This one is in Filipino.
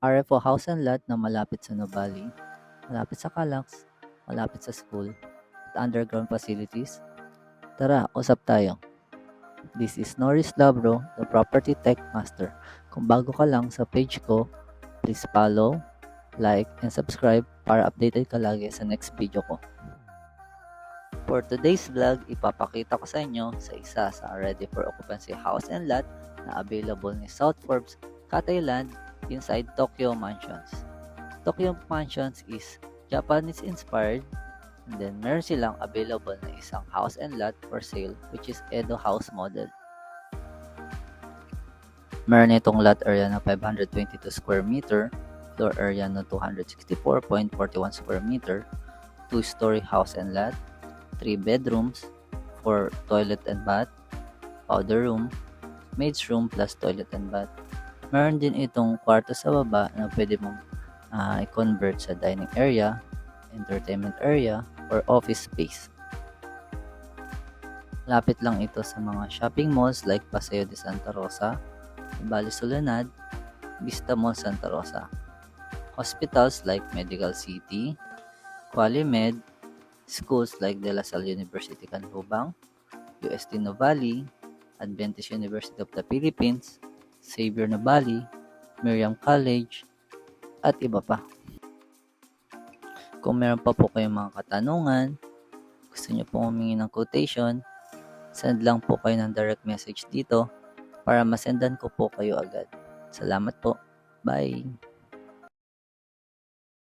RFO House and Lot na malapit sa Nuvali, malapit sa Calax, malapit sa school, at underground facilities. Tara, usap tayo. This is Norris Labro, the Property Tech Master. Kung bago ka lang sa page ko, please follow, like, and subscribe para updated ka lagi sa next video ko. For today's vlog, ipapakita ko sa inyo sa isa sa ready for occupancy house and lot na available ni South Forbes, Cathay Land inside Tokyo Mansions. Tokyo Mansions is Japanese inspired, and then meron silang available na isang house and lot for sale which is Edo House model. Meron itong lot area na 522 square meter, floor area na 264.41 square meter, 2-story house and lot, 3 bedrooms, 4 toilet and bath, powder room, maid's room plus toilet and bath. Meron din itong kwarto sa baba na pwede mong i-convert sa dining area, entertainment area, or office space. Lapit lang ito sa mga shopping malls like Paseo de Santa Rosa, Bali Soledad, Vista Mall Santa Rosa. Hospitals like Medical City, Qualimed, schools like De La Salle University Canlubang, UST Nuvali, Adventist University of the Philippines, Xavier Nuvali, Miriam College, at iba pa. Kung meron pa po kayong mga katanungan, gusto nyo pong humingi ng quotation, send lang po kayo ng direct message dito para masendan ko po kayo agad. Salamat po. Bye!